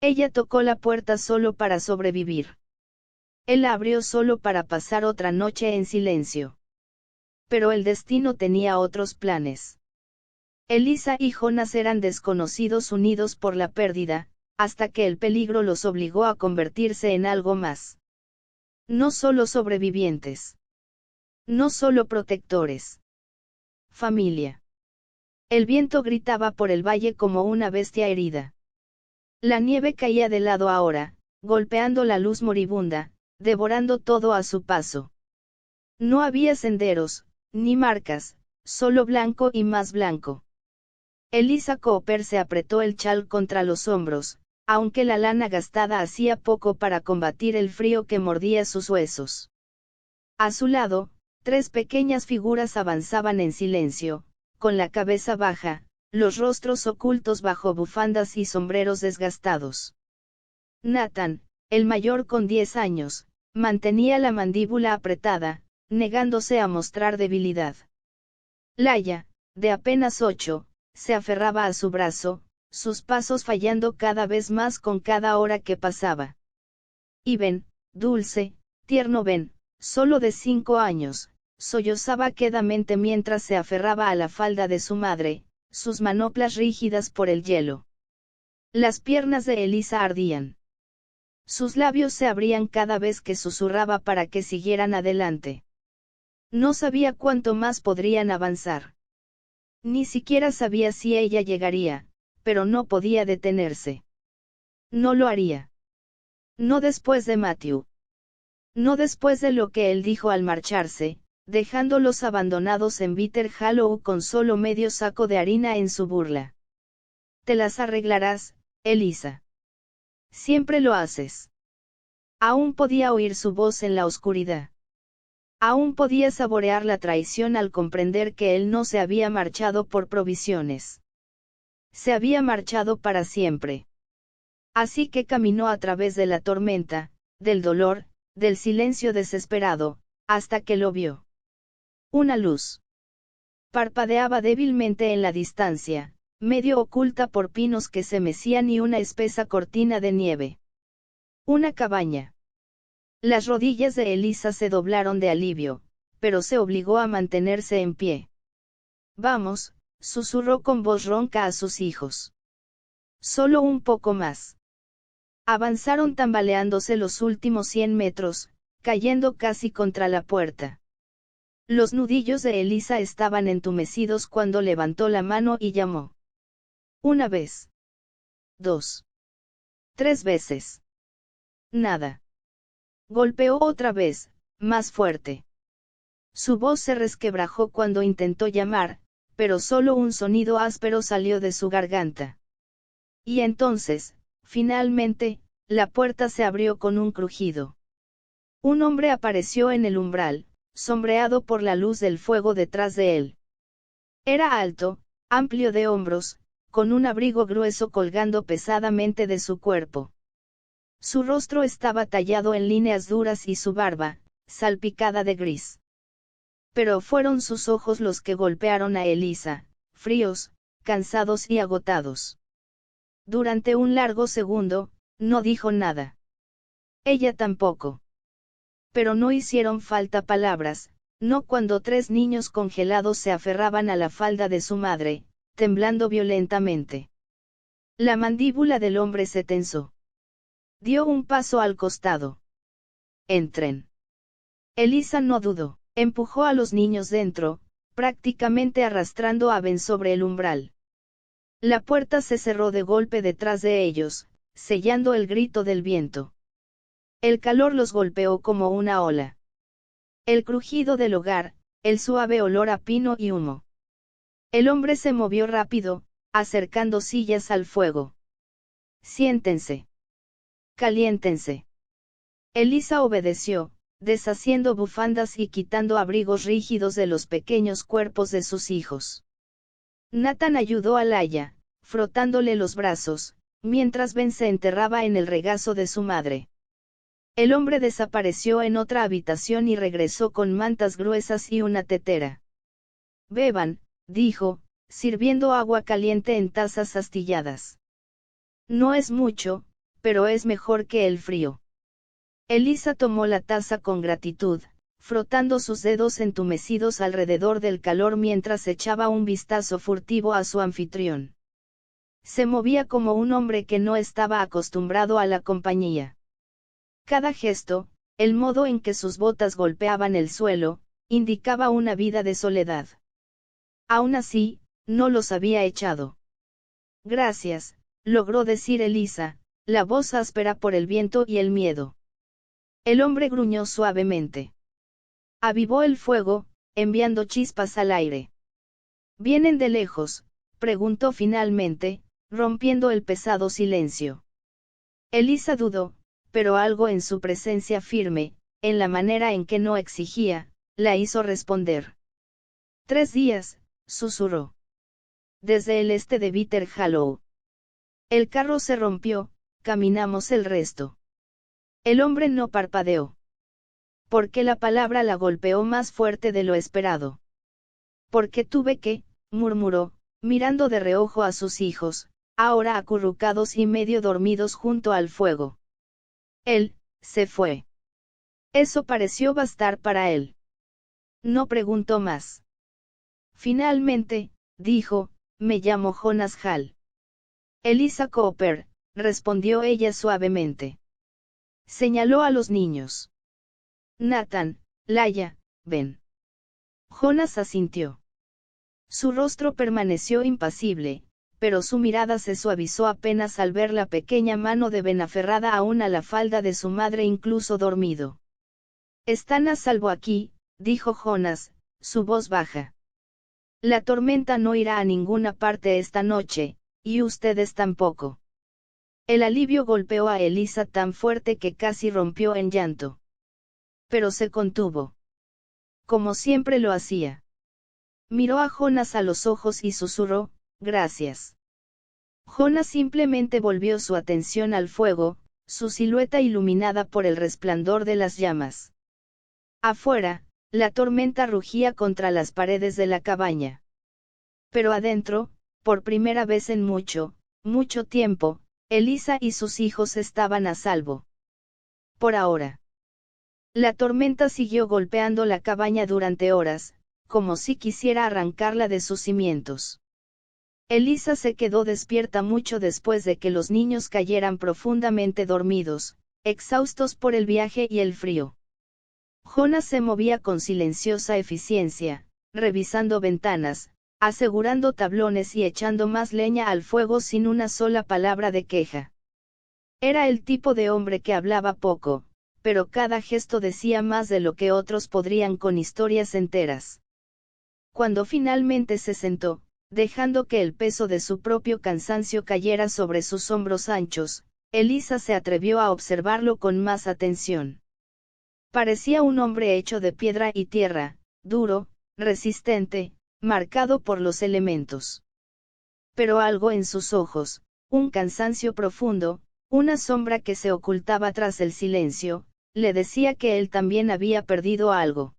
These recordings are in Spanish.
Ella tocó la puerta solo para sobrevivir. Él la abrió solo para pasar otra noche en silencio. Pero el destino tenía otros planes. Elisa y Jonas eran desconocidos unidos por la pérdida, hasta que el peligro los obligó a convertirse en algo más. No solo sobrevivientes. No solo protectores. Familia. El viento gritaba por el valle como una bestia herida. La nieve caía de lado ahora, golpeando la luz moribunda, devorando todo a su paso. No había senderos, ni marcas, solo blanco y más blanco. Elisa Cooper se apretó el chal contra los hombros, aunque la lana gastada hacía poco para combatir el frío que mordía sus huesos. A su lado, 3 pequeñas figuras avanzaban en silencio, con la cabeza baja, los rostros ocultos bajo bufandas y sombreros desgastados. Nathan, el mayor con 10 años, mantenía la mandíbula apretada, negándose a mostrar debilidad. Laia, de apenas 8, se aferraba a su brazo, sus pasos fallando cada vez más con cada hora que pasaba. Y Ben, dulce, tierno Ben, solo de 5 años, sollozaba quedamente mientras se aferraba a la falda de su madre, sus manoplas rígidas por el hielo. Las piernas de Elisa ardían. Sus labios se abrían cada vez que susurraba para que siguieran adelante. No sabía cuánto más podrían avanzar. Ni siquiera sabía si ella llegaría, pero no podía detenerse. No lo haría. No después de Matthew. No después de lo que él dijo al marcharse, dejándolos abandonados en Bitter Hollow con solo medio saco de harina en su burla. Te las arreglarás, Elisa. Siempre lo haces. Aún podía oír su voz en la oscuridad. Aún podía saborear la traición al comprender que él no se había marchado por provisiones. Se había marchado para siempre. Así que caminó a través de la tormenta, del dolor, del silencio desesperado, hasta que lo vio. Una luz. Parpadeaba débilmente en la distancia, medio oculta por pinos que se mecían y una espesa cortina de nieve. Una cabaña. Las rodillas de Elisa se doblaron de alivio, pero se obligó a mantenerse en pie. Vamos, susurró con voz ronca a sus hijos. Solo un poco más. Avanzaron tambaleándose los últimos 100 metros, cayendo casi contra la puerta. Los nudillos de Elisa estaban entumecidos cuando levantó la mano y llamó. 1 vez. 2. 3 veces. Nada. Golpeó otra vez, más fuerte. Su voz se resquebrajó cuando intentó llamar, pero solo un sonido áspero salió de su garganta. Y entonces, finalmente, la puerta se abrió con un crujido. Un hombre apareció en el umbral, sombreado por la luz del fuego detrás de él. Era alto, amplio de hombros, con un abrigo grueso colgando pesadamente de su cuerpo. Su rostro estaba tallado en líneas duras y su barba, salpicada de gris. Pero fueron sus ojos los que golpearon a Elisa, fríos, cansados y agotados. Durante un largo segundo, no dijo nada. Ella tampoco. Pero no hicieron falta palabras, no cuando 3 niños congelados se aferraban a la falda de su madre, temblando violentamente. La mandíbula del hombre se tensó. Dio un paso al costado. Entren. Elisa no dudó, empujó a los niños dentro, prácticamente arrastrando a Ben sobre el umbral. La puerta se cerró de golpe detrás de ellos, sellando el grito del viento. El calor los golpeó como una ola. El crujido del hogar, el suave olor a pino y humo. El hombre se movió rápido, acercando sillas al fuego. Siéntense. Caliéntense. Elisa obedeció, deshaciendo bufandas y quitando abrigos rígidos de los pequeños cuerpos de sus hijos. Nathan ayudó a Laia, frotándole los brazos, mientras Ben se enterraba en el regazo de su madre. El hombre desapareció en otra habitación y regresó con mantas gruesas y una tetera. Beban, dijo, sirviendo agua caliente en tazas astilladas. No es mucho, pero es mejor que el frío. Elisa tomó la taza con gratitud, frotando sus dedos entumecidos alrededor del calor mientras echaba un vistazo furtivo a su anfitrión. Se movía como un hombre que no estaba acostumbrado a la compañía. Cada gesto, el modo en que sus botas golpeaban el suelo, indicaba una vida de soledad. Aún así, no los había echado. Gracias, logró decir Elisa, la voz áspera por el viento y el miedo. El hombre gruñó suavemente. Avivó el fuego, enviando chispas al aire. ¿Vienen de lejos?, preguntó finalmente, rompiendo el pesado silencio. Elisa dudó, pero algo en su presencia firme, en la manera en que no exigía, la hizo responder. 3 días, susurró. Desde el este de Bitter Hollow. El carro se rompió, caminamos el resto. El hombre no parpadeó. Porque la palabra la golpeó más fuerte de lo esperado. Porque tuve que, murmuró, mirando de reojo a sus hijos, ahora acurrucados y medio dormidos junto al fuego. Él, se fue. Eso pareció bastar para él. No preguntó más. Finalmente, dijo, me llamo Jonas Hall. Elisa Cooper, respondió ella suavemente. Señaló a los niños. Nathan, Laia, ven. Jonas asintió. Su rostro permaneció impasible, pero su mirada se suavizó apenas al ver la pequeña mano de Ben aferrada aún a la falda de su madre incluso dormido. Están a salvo aquí, dijo Jonas, su voz baja. La tormenta no irá a ninguna parte esta noche, y ustedes tampoco. El alivio golpeó a Elisa tan fuerte que casi rompió en llanto. Pero se contuvo. Como siempre lo hacía. Miró a Jonas a los ojos y susurró, gracias. Jonas simplemente volvió su atención al fuego, su silueta iluminada por el resplandor de las llamas. Afuera, la tormenta rugía contra las paredes de la cabaña. Pero adentro, por primera vez en mucho, mucho tiempo, Elisa y sus hijos estaban a salvo. Por ahora. La tormenta siguió golpeando la cabaña durante horas, como si quisiera arrancarla de sus cimientos. Elisa se quedó despierta mucho después de que los niños cayeran profundamente dormidos, exhaustos por el viaje y el frío. Jonas se movía con silenciosa eficiencia, revisando ventanas, asegurando tablones y echando más leña al fuego sin una sola palabra de queja. Era el tipo de hombre que hablaba poco, pero cada gesto decía más de lo que otros podrían con historias enteras. Cuando finalmente se sentó, dejando que el peso de su propio cansancio cayera sobre sus hombros anchos, Elisa se atrevió a observarlo con más atención. Parecía un hombre hecho de piedra y tierra, duro, resistente, marcado por los elementos. Pero algo en sus ojos, un cansancio profundo, una sombra que se ocultaba tras el silencio, le decía que él también había perdido algo.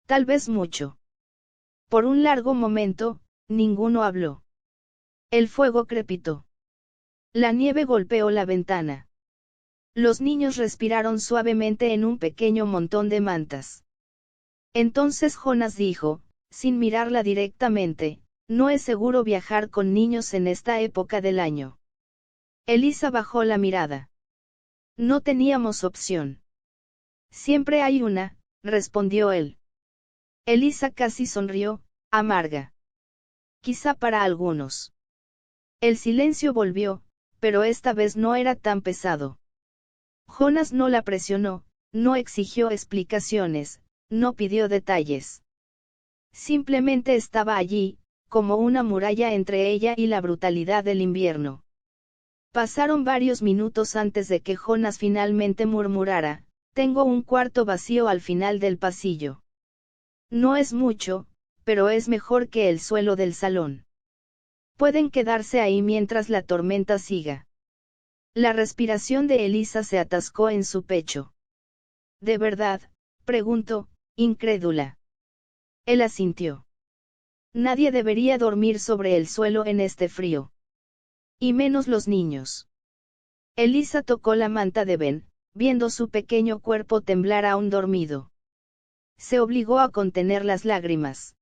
Tal vez mucho. Por un largo momento, ninguno habló. El fuego crepitó. La nieve golpeó la ventana. Los niños respiraron suavemente en un pequeño montón de mantas. Entonces Jonas dijo, sin mirarla directamente, no es seguro viajar con niños en esta época del año. Elisa bajó la mirada. No teníamos opción. Siempre hay una, respondió él. Elisa casi sonrió, amarga. Quizá para algunos. El silencio volvió, pero esta vez no era tan pesado. Jonas no la presionó, no exigió explicaciones, no pidió detalles. Simplemente estaba allí, como una muralla entre ella y la brutalidad del invierno. Pasaron varios minutos antes de que Jonas finalmente murmurara, tengo un cuarto vacío al final del pasillo. No es mucho, pero es mejor que el suelo del salón. Pueden quedarse ahí mientras la tormenta siga. La respiración de Elisa se atascó en su pecho. ¿De verdad?, preguntó, incrédula. Él asintió. Nadie debería dormir sobre el suelo en este frío. Y menos los niños. Elisa tocó la manta de Ben, viendo su pequeño cuerpo temblar aún dormido. Se obligó a contener las lágrimas.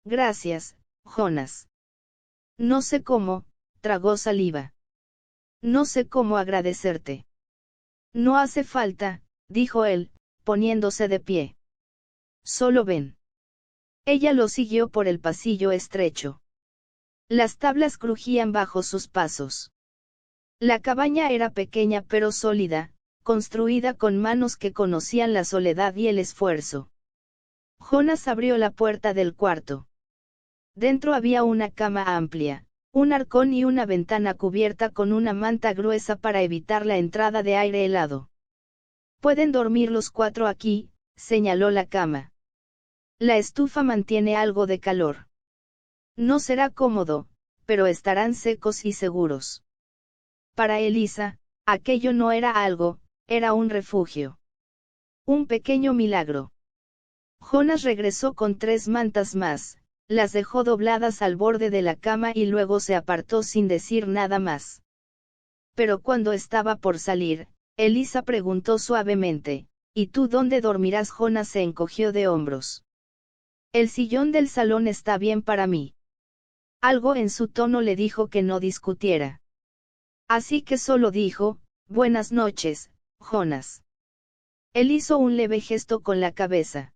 Gracias, Jonas. No sé cómo, tragó saliva. No sé cómo agradecerte. No hace falta, dijo él, poniéndose de pie. Solo ven. Ella lo siguió por el pasillo estrecho. Las tablas crujían bajo sus pasos. La cabaña era pequeña pero sólida, construida con manos que conocían la soledad y el esfuerzo. Jonas abrió la puerta del cuarto. Dentro había una cama amplia, un arcón y una ventana cubierta con una manta gruesa para evitar la entrada de aire helado. Pueden dormir los 4 aquí, señaló la cama. La estufa mantiene algo de calor. No será cómodo, pero estarán secos y seguros. Para Elisa, aquello no era algo, era un refugio. Un pequeño milagro. Jonas regresó con 3 mantas más, las dejó dobladas al borde de la cama y luego se apartó sin decir nada más. Pero cuando estaba por salir, Elisa preguntó suavemente, ¿y tú dónde dormirás? Jonas se encogió de hombros. El sillón del salón está bien para mí. Algo en su tono le dijo que no discutiera. Así que solo dijo, buenas noches, Jonas. Él hizo un leve gesto con la cabeza.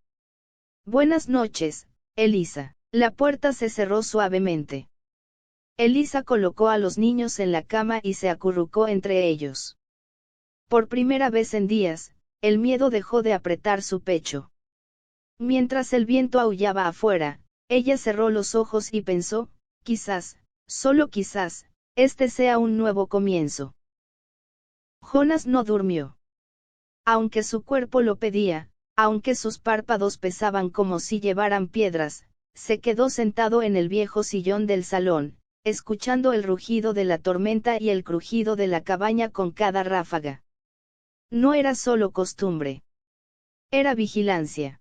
Buenas noches, Elisa. La puerta se cerró suavemente. Elisa colocó a los niños en la cama y se acurrucó entre ellos. Por primera vez en días, el miedo dejó de apretar su pecho. Mientras el viento aullaba afuera, ella cerró los ojos y pensó, quizás, solo quizás, este sea un nuevo comienzo. Jonas no durmió. Aunque su cuerpo lo pedía, aunque sus párpados pesaban como si llevaran piedras, se quedó sentado en el viejo sillón del salón, escuchando el rugido de la tormenta y el crujido de la cabaña con cada ráfaga. No era solo costumbre. Era vigilancia.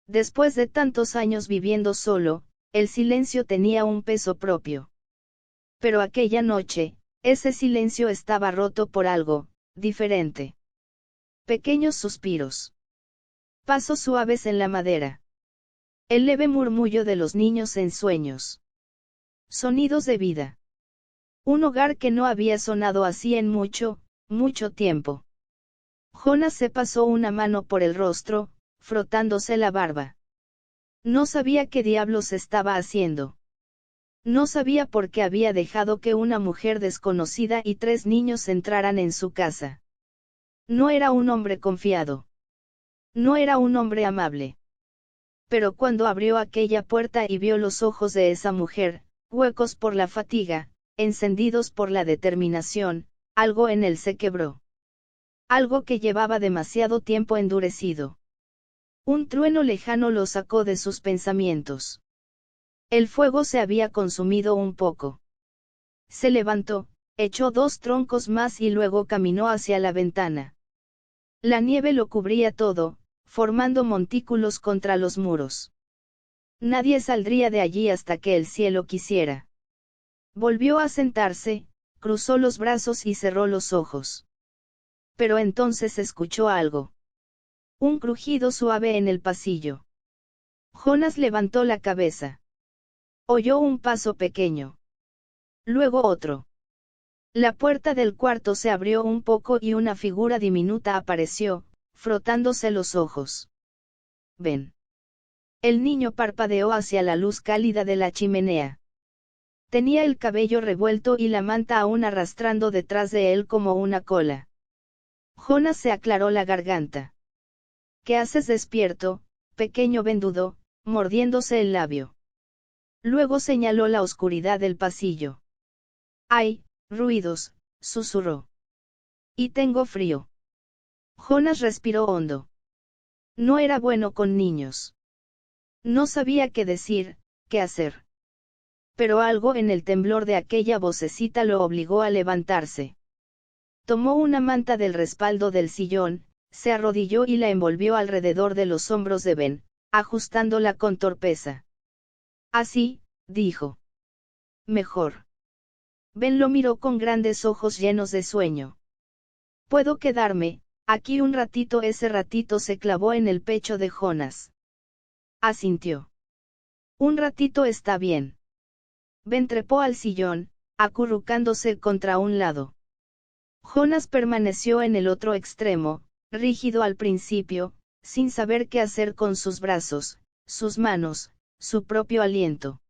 Después de tantos años viviendo solo, el silencio tenía un peso propio. Pero aquella noche, ese silencio estaba roto por algo, diferente. Pequeños suspiros. Pasos suaves en la madera. El leve murmullo de los niños en sueños. Sonidos de vida. Un hogar que no había sonado así en mucho, mucho tiempo. Jonas se pasó una mano por el rostro, frotándose la barba. No sabía qué diablos estaba haciendo. No sabía por qué había dejado que una mujer desconocida y 3 niños entraran en su casa. No era un hombre confiado. No era un hombre amable. Pero cuando abrió aquella puerta y vio los ojos de esa mujer, huecos por la fatiga, encendidos por la determinación, algo en él se quebró. Algo que llevaba demasiado tiempo endurecido. Un trueno lejano lo sacó de sus pensamientos. El fuego se había consumido un poco. Se levantó, echó 2 troncos más y luego caminó hacia la ventana. La nieve lo cubría todo, formando montículos contra los muros. Nadie saldría de allí hasta que el cielo quisiera. Volvió a sentarse, cruzó los brazos y cerró los ojos. Pero entonces escuchó algo. Un crujido suave en el pasillo. Jonas levantó la cabeza. Oyó un paso pequeño. Luego otro. La puerta del cuarto se abrió un poco y una figura diminuta apareció, frotándose los ojos. Ven. El niño parpadeó hacia la luz cálida de la chimenea. Tenía el cabello revuelto y la manta aún arrastrando detrás de él como una cola. Jonas se aclaró la garganta. ¿Qué haces despierto, pequeño vendudo? Mordiéndose el labio. Luego señaló la oscuridad del pasillo. ¡Ay, ruidos!, susurró. Y tengo frío. Jonas respiró hondo. No era bueno con niños. No sabía qué decir, qué hacer. Pero algo en el temblor de aquella vocecita lo obligó a levantarse. Tomó una manta del respaldo del sillón, se arrodilló y la envolvió alrededor de los hombros de Ben, ajustándola con torpeza. Así, dijo. Mejor. Ben lo miró con grandes ojos llenos de sueño. ¿Puedo quedarme aquí un ratito? Ese ratito se clavó en el pecho de Jonas. Asintió. Un ratito está bien. Ben trepó al sillón, acurrucándose contra un lado. Jonas permaneció en el otro extremo, rígido al principio, sin saber qué hacer con sus brazos, sus manos, su propio aliento.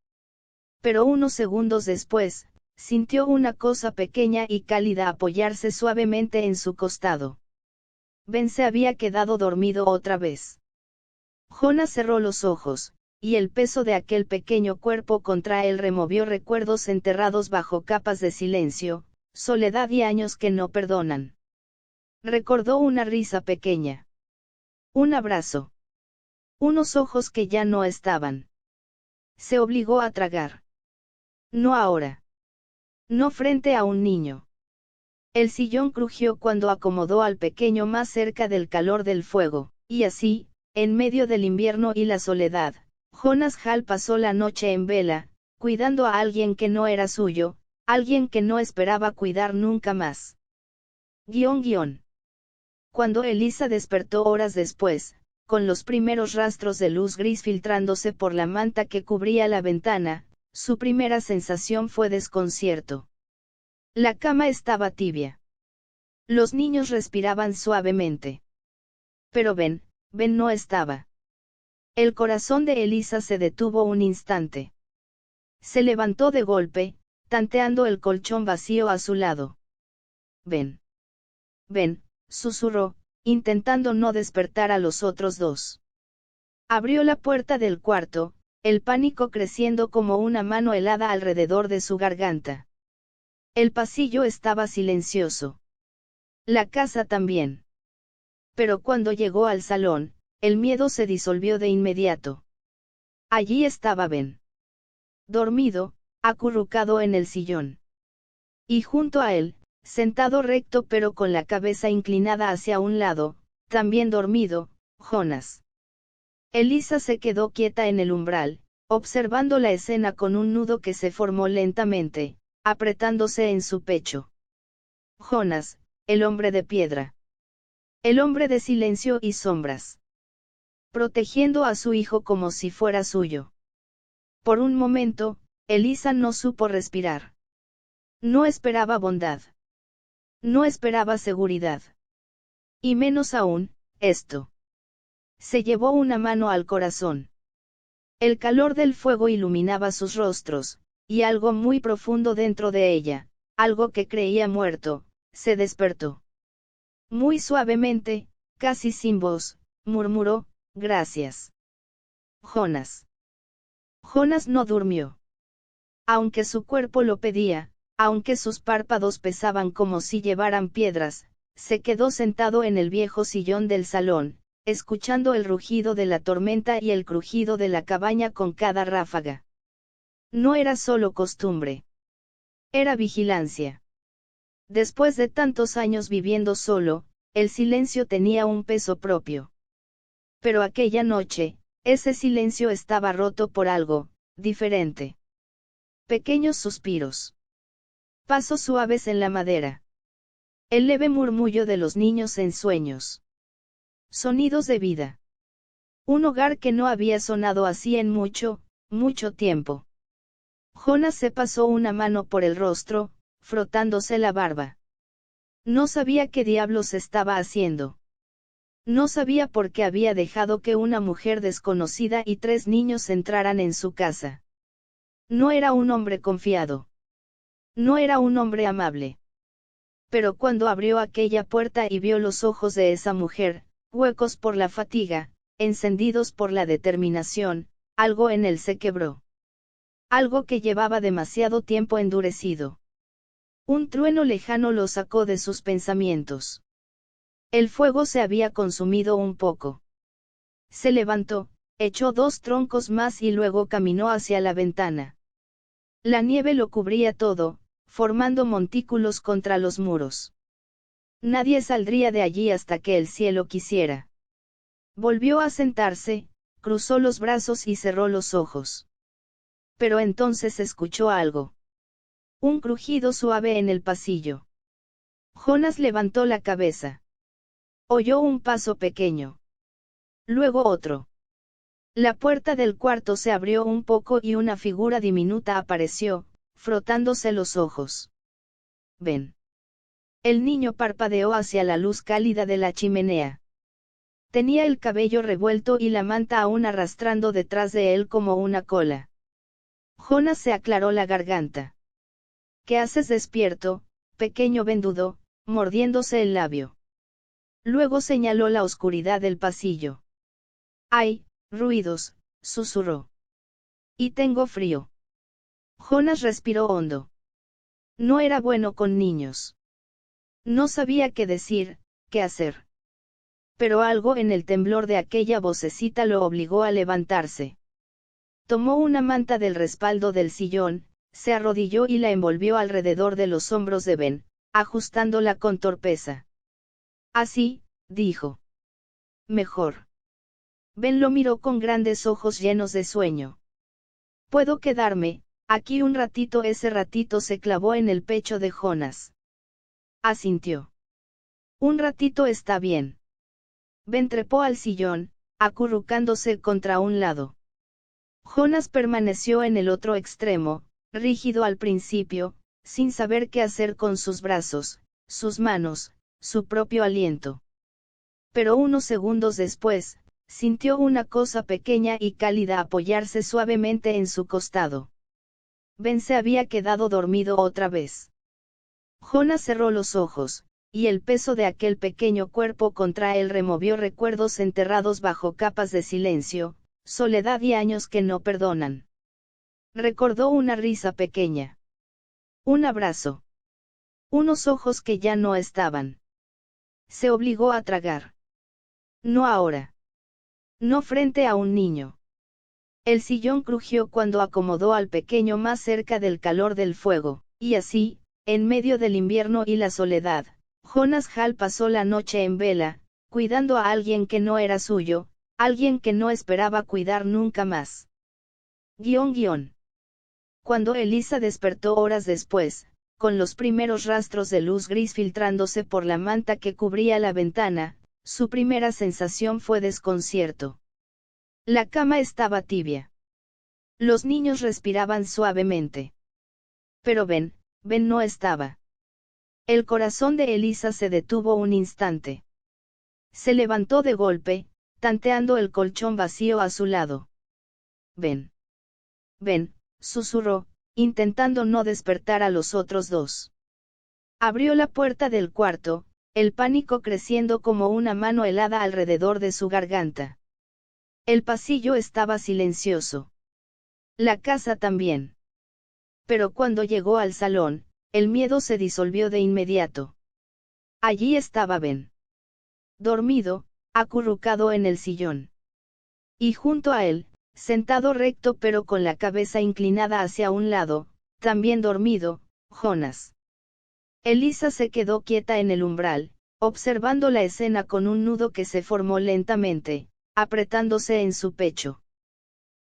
Pero unos segundos después, sintió una cosa pequeña y cálida apoyarse suavemente en su costado. Ben se había quedado dormido otra vez. Jonas cerró los ojos, y el peso de aquel pequeño cuerpo contra él removió recuerdos enterrados bajo capas de silencio, soledad y años que no perdonan. Recordó una risa pequeña. Un abrazo. Unos ojos que ya no estaban. Se obligó a tragar. No ahora. No frente a un niño. El sillón crujió cuando acomodó al pequeño más cerca del calor del fuego, y así, en medio del invierno y la soledad, Jonas Hall pasó la noche en vela, cuidando a alguien que no era suyo, alguien que no esperaba cuidar nunca más. Cuando Elisa despertó horas después, con los primeros rastros de luz gris filtrándose por la manta que cubría la ventana, su primera sensación fue desconcierto. La cama estaba tibia. Los niños respiraban suavemente. Pero Ben no estaba. El corazón de Elisa se detuvo un instante. Se levantó de golpe, tanteando el colchón vacío a su lado. Ben, susurró, intentando no despertar a los otros dos. Abrió la puerta del cuarto, el pánico creciendo como una mano helada alrededor de su garganta. El pasillo estaba silencioso. La casa también. Pero cuando llegó al salón, el miedo se disolvió de inmediato. Allí estaba Ben. Dormido, acurrucado en el sillón. Y junto a él, sentado recto pero con la cabeza inclinada hacia un lado, también dormido, Jonas. Elisa se quedó quieta en el umbral, observando la escena con un nudo que se formó lentamente, apretándose en su pecho. Jonas, el hombre de piedra. El hombre de silencio y sombras. Protegiendo a su hijo como si fuera suyo. Por un momento, Elisa no supo respirar. No esperaba bondad. No esperaba seguridad. Y menos aún, esto. Se llevó una mano al corazón. El calor del fuego iluminaba sus rostros, y algo muy profundo dentro de ella, algo que creía muerto, se despertó. Muy suavemente, casi sin voz, murmuró, gracias. Jonas. Jonas no durmió. Aunque su cuerpo lo pedía, aunque sus párpados pesaban como si llevaran piedras, se quedó sentado en el viejo sillón del salón, escuchando el rugido de la tormenta y el crujido de la cabaña con cada ráfaga. No era solo costumbre. Era vigilancia. Después de tantos años viviendo solo, el silencio tenía un peso propio. Pero aquella noche, ese silencio estaba roto por algo diferente. Pequeños suspiros. Pasos suaves en la madera. El leve murmullo de los niños en sueños. Sonidos de vida. Un hogar que no había sonado así en mucho, mucho tiempo. Jonas se pasó una mano por el rostro, frotándose la barba. No sabía qué diablos estaba haciendo. No sabía por qué había dejado que una mujer desconocida y 3 niños entraran en su casa. No era un hombre confiado. No era un hombre amable. Pero cuando abrió aquella puerta y vio los ojos de esa mujer, huecos por la fatiga, encendidos por la determinación, algo en él se quebró. Algo que llevaba demasiado tiempo endurecido. Un trueno lejano lo sacó de sus pensamientos. El fuego se había consumido un poco. Se levantó, echó 2 troncos más y luego caminó hacia la ventana. La nieve lo cubría todo, formando montículos contra los muros. Nadie saldría de allí hasta que el cielo quisiera. Volvió a sentarse, cruzó los brazos y cerró los ojos. Pero entonces escuchó algo. Un crujido suave en el pasillo. Jonas levantó la cabeza. Oyó un paso pequeño. Luego otro. La puerta del cuarto se abrió un poco y una figura diminuta apareció, frotándose los ojos. «Ven». El niño parpadeó hacia la luz cálida de la chimenea. Tenía el cabello revuelto y la manta aún arrastrando detrás de él como una cola. Jonas se aclaró la garganta. «¿Qué haces despierto, pequeño vendudo?», mordiéndose el labio. Luego señaló la oscuridad del pasillo. «Hay ruidos», susurró. «Y tengo frío». Jonas respiró hondo. No era bueno con niños. No sabía qué decir, qué hacer. Pero algo en el temblor de aquella vocecita lo obligó a levantarse. Tomó una manta del respaldo del sillón, se arrodilló y la envolvió alrededor de los hombros de Ben, ajustándola con torpeza. «Así», dijo. «Mejor». Ben lo miró con grandes ojos llenos de sueño. «¿Puedo quedarme aquí un ratito?» Ese ratito se clavó en el pecho de Jonas. Asintió. «Un ratito está bien». Ben trepó al sillón, acurrucándose contra un lado. Jonas permaneció en el otro extremo, rígido al principio, sin saber qué hacer con sus brazos, sus manos, su propio aliento. Pero unos segundos después, sintió una cosa pequeña y cálida apoyarse suavemente en su costado. Ben se había quedado dormido otra vez. Jonas cerró los ojos, y el peso de aquel pequeño cuerpo contra él removió recuerdos enterrados bajo capas de silencio, soledad y años que no perdonan. Recordó una risa pequeña. Un abrazo. Unos ojos que ya no estaban. Se obligó a tragar. No ahora. No frente a un niño. El sillón crujió cuando acomodó al pequeño más cerca del calor del fuego, y así, en medio del invierno y la soledad, Jonas Hall pasó la noche en vela, cuidando a alguien que no era suyo, alguien que no esperaba cuidar nunca más. Cuando Elisa despertó horas después, con los primeros rastros de luz gris filtrándose por la manta que cubría la ventana, su primera sensación fue desconcierto. La cama estaba tibia. Los niños respiraban suavemente. Pero Ben no estaba. El corazón de Elisa se detuvo un instante. Se levantó de golpe, tanteando el colchón vacío a su lado. «Ben. Ben», susurró, intentando no despertar a los otros dos. Abrió la puerta del cuarto, el pánico creciendo como una mano helada alrededor de su garganta. El pasillo estaba silencioso. La casa también. Pero cuando llegó al salón, el miedo se disolvió de inmediato. Allí estaba Ben. Dormido, acurrucado en el sillón. Y junto a él, sentado recto pero con la cabeza inclinada hacia un lado, también dormido, Jonas. Elisa se quedó quieta en el umbral, observando la escena con un nudo que se formó lentamente, apretándose en su pecho.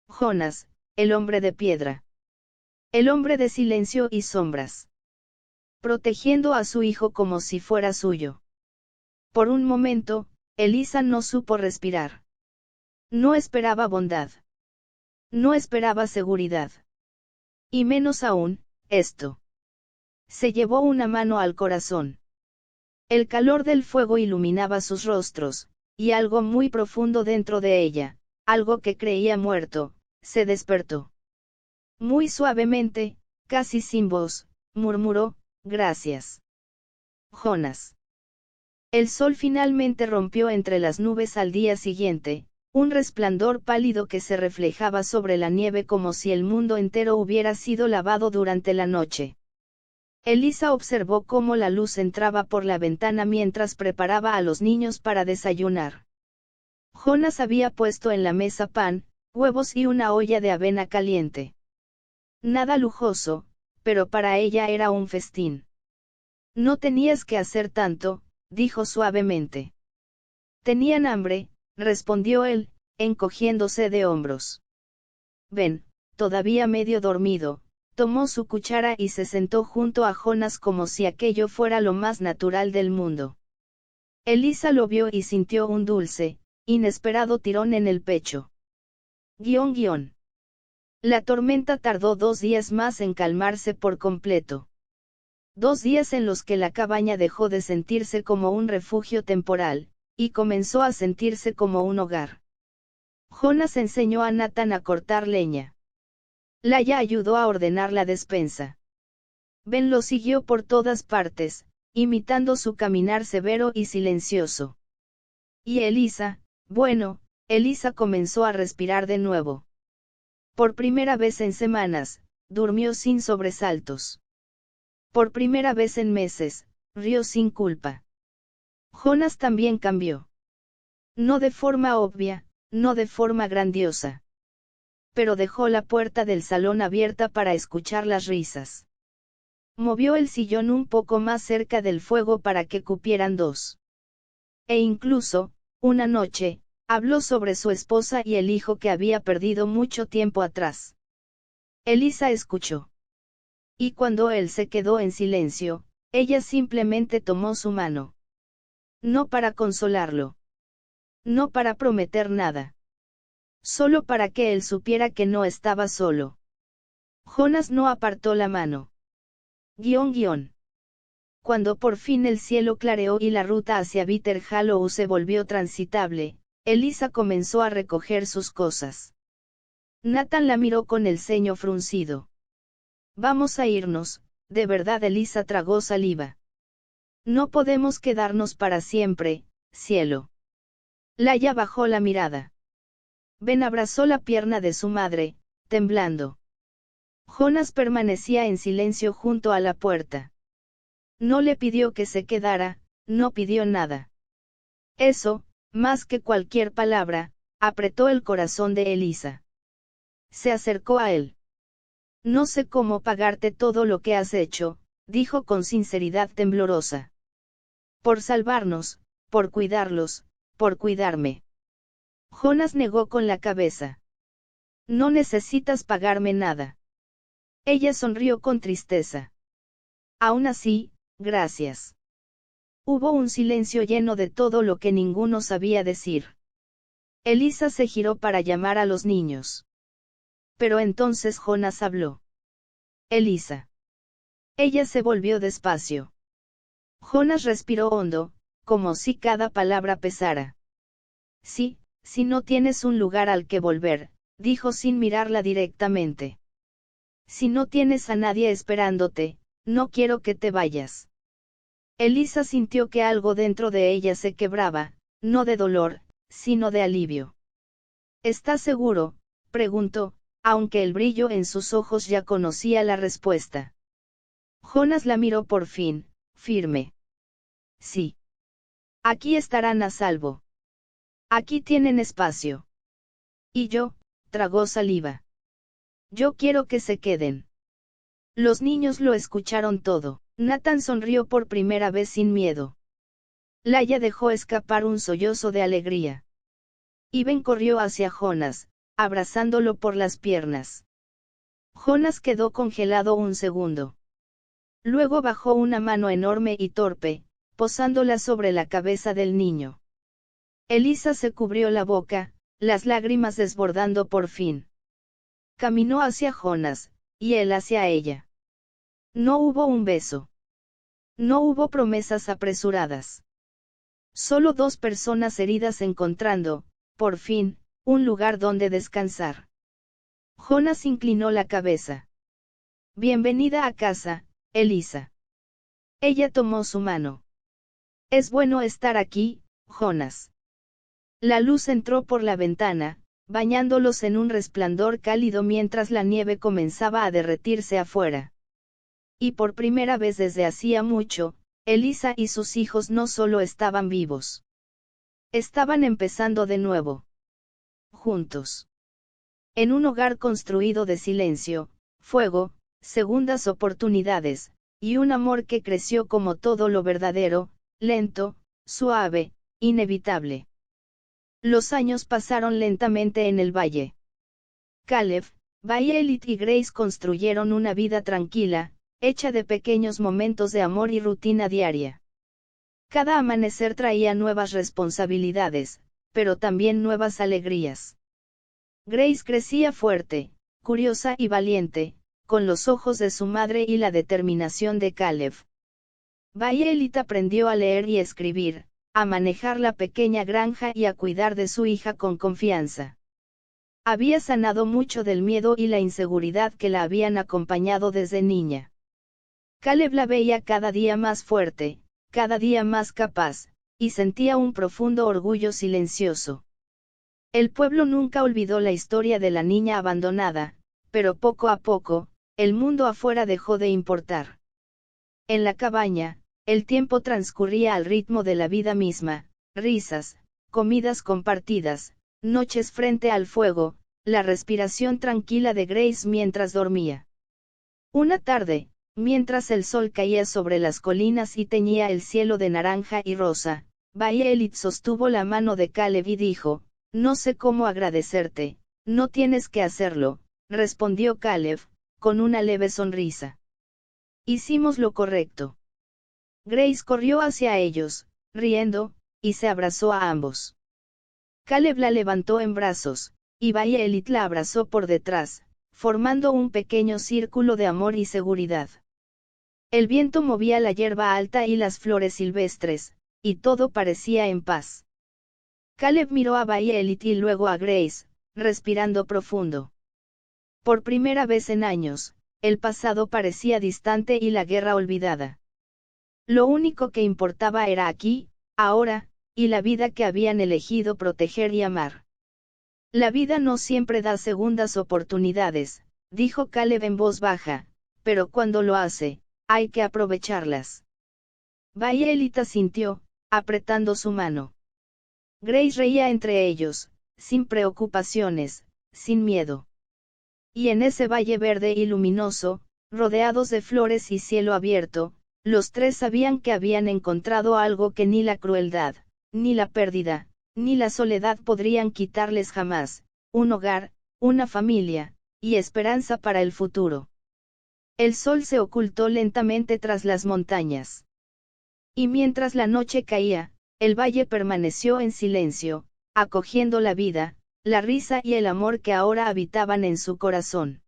Jonas, el hombre de piedra. El hombre de silencio y sombras. Protegiendo a su hijo como si fuera suyo. Por un momento, Elisa no supo respirar. No esperaba bondad. No esperaba seguridad. Y menos aún, esto. Se llevó una mano al corazón. El calor del fuego iluminaba sus rostros, y algo muy profundo dentro de ella, algo que creía muerto, se despertó. Muy suavemente, casi sin voz, murmuró: «Gracias, Jonas». El sol finalmente rompió entre las nubes al día siguiente, un resplandor pálido que se reflejaba sobre la nieve como si el mundo entero hubiera sido lavado durante la noche. Elisa observó cómo la luz entraba por la ventana mientras preparaba a los niños para desayunar. Jonas había puesto en la mesa pan, huevos y una olla de avena caliente. Nada lujoso, pero para ella era un festín. «No tenías que hacer tanto», dijo suavemente. «Tenían hambre», respondió él, encogiéndose de hombros. Ben, todavía medio dormido, Tomó su cuchara y se sentó junto a Jonas como si aquello fuera lo más natural del mundo. Elisa lo vio y sintió un dulce, inesperado tirón en el pecho. La tormenta tardó 2 días más en calmarse por completo. 2 días en los que la cabaña dejó de sentirse como un refugio temporal, y comenzó a sentirse como un hogar. Jonas enseñó a Nathan a cortar leña. Laia ayudó a ordenar la despensa. Ben lo siguió por todas partes, imitando su caminar severo y silencioso. Y Elisa, Elisa comenzó a respirar de nuevo. Por primera vez en semanas, durmió sin sobresaltos. Por primera vez en meses, rió sin culpa. Jonas también cambió. No de forma obvia, no de forma grandiosa. Pero dejó la puerta del salón abierta para escuchar las risas. Movió el sillón un poco más cerca del fuego para que cupieran dos. E incluso, una noche, habló sobre su esposa y el hijo que había perdido mucho tiempo atrás. Elisa escuchó. Y cuando él se quedó en silencio, ella simplemente tomó su mano. No para consolarlo. No para prometer nada. Solo para que él supiera que no estaba solo. Jonas no apartó la mano. Cuando por fin el cielo clareó y la ruta hacia Bitter Hollow se volvió transitable, Elisa comenzó a recoger sus cosas. Nathan la miró con el ceño fruncido. Vamos a irnos, de verdad. Elisa tragó saliva. No podemos quedarnos para siempre, cielo. Laia bajó la mirada. Ben abrazó la pierna de su madre, temblando. Jonas permanecía en silencio junto a la puerta. No le pidió que se quedara, no pidió nada. Eso, más que cualquier palabra, apretó el corazón de Elisa. Se acercó a él. No sé cómo pagarte todo lo que has hecho, dijo con sinceridad temblorosa. Por salvarnos, por cuidarlos, por cuidarme. Jonas negó con la cabeza. No necesitas pagarme nada. Ella sonrió con tristeza. Aún así, gracias. Hubo un silencio lleno de todo lo que ninguno sabía decir. Elisa se giró para llamar a los niños. Pero entonces Jonas habló. Elisa. Ella se volvió despacio. Jonas respiró hondo, como si cada palabra pesara. Sí, si no tienes un lugar al que volver, dijo sin mirarla directamente. Si no tienes a nadie esperándote, no quiero que te vayas. Elisa sintió que algo dentro de ella se quebraba, no de dolor, sino de alivio. ¿Estás seguro?, preguntó, aunque el brillo en sus ojos ya conocía la respuesta. Jonas la miró por fin, firme. Sí. Aquí estarán a salvo. Aquí tienen espacio. Y yo, tragó saliva. Yo quiero que se queden. Los niños lo escucharon todo. Nathan sonrió por primera vez sin miedo. Laia dejó escapar un sollozo de alegría. Y Ben corrió hacia Jonas, abrazándolo por las piernas. Jonas quedó congelado un segundo. Luego bajó una mano enorme y torpe, posándola sobre la cabeza del niño. Elisa se cubrió la boca, las lágrimas desbordando por fin. Caminó hacia Jonas, y él hacia ella. No hubo un beso. No hubo promesas apresuradas. Solo dos personas heridas encontrando, por fin, un lugar donde descansar. Jonas inclinó la cabeza. Bienvenida a casa, Elisa. Ella tomó su mano. Es bueno estar aquí, Jonas. La luz entró por la ventana, bañándolos en un resplandor cálido mientras la nieve comenzaba a derretirse afuera. Y por primera vez desde hacía mucho, Elisa y sus hijos no solo estaban vivos. Estaban empezando de nuevo. Juntos. En un hogar construido de silencio, fuego, segundas oportunidades, y un amor que creció como todo lo verdadero, lento, suave, inevitable. Los años pasaron lentamente en el valle. Caleb, Violet y Grace construyeron una vida tranquila, hecha de pequeños momentos de amor y rutina diaria. Cada amanecer traía nuevas responsabilidades, pero también nuevas alegrías. Grace crecía fuerte, curiosa y valiente, con los ojos de su madre y la determinación de Caleb. Violet aprendió a leer y escribir, a manejar la pequeña granja y a cuidar de su hija con confianza. Había sanado mucho del miedo y la inseguridad que la habían acompañado desde niña. Caleb la veía cada día más fuerte, cada día más capaz, y sentía un profundo orgullo silencioso. El pueblo nunca olvidó la historia de la niña abandonada, pero poco a poco, el mundo afuera dejó de importar. En la cabaña, el tiempo transcurría al ritmo de la vida misma, risas, comidas compartidas, noches frente al fuego, la respiración tranquila de Grace mientras dormía. Una tarde, mientras el sol caía sobre las colinas y teñía el cielo de naranja y rosa, Violet sostuvo la mano de Caleb y dijo, «No sé cómo agradecerte, no tienes que hacerlo», respondió Caleb, con una leve sonrisa. «Hicimos lo correcto». Grace corrió hacia ellos, riendo, y se abrazó a ambos. Caleb la levantó en brazos, y Violet la abrazó por detrás, formando un pequeño círculo de amor y seguridad. El viento movía la hierba alta y las flores silvestres, y todo parecía en paz. Caleb miró a Violet y luego a Grace, respirando profundo. Por primera vez en años, el pasado parecía distante y la guerra olvidada. Lo único que importaba era aquí, ahora, y la vida que habían elegido proteger y amar. La vida no siempre da segundas oportunidades, dijo Caleb en voz baja, pero cuando lo hace, hay que aprovecharlas. Violet asintió, apretando su mano. Grace reía entre ellos, sin preocupaciones, sin miedo. Y en ese valle verde y luminoso, rodeados de flores y cielo abierto, los tres sabían que habían encontrado algo que ni la crueldad, ni la pérdida, ni la soledad podrían quitarles jamás: un hogar, una familia, y esperanza para el futuro. El sol se ocultó lentamente tras las montañas. Y mientras la noche caía, el valle permaneció en silencio, acogiendo la vida, la risa y el amor que ahora habitaban en su corazón.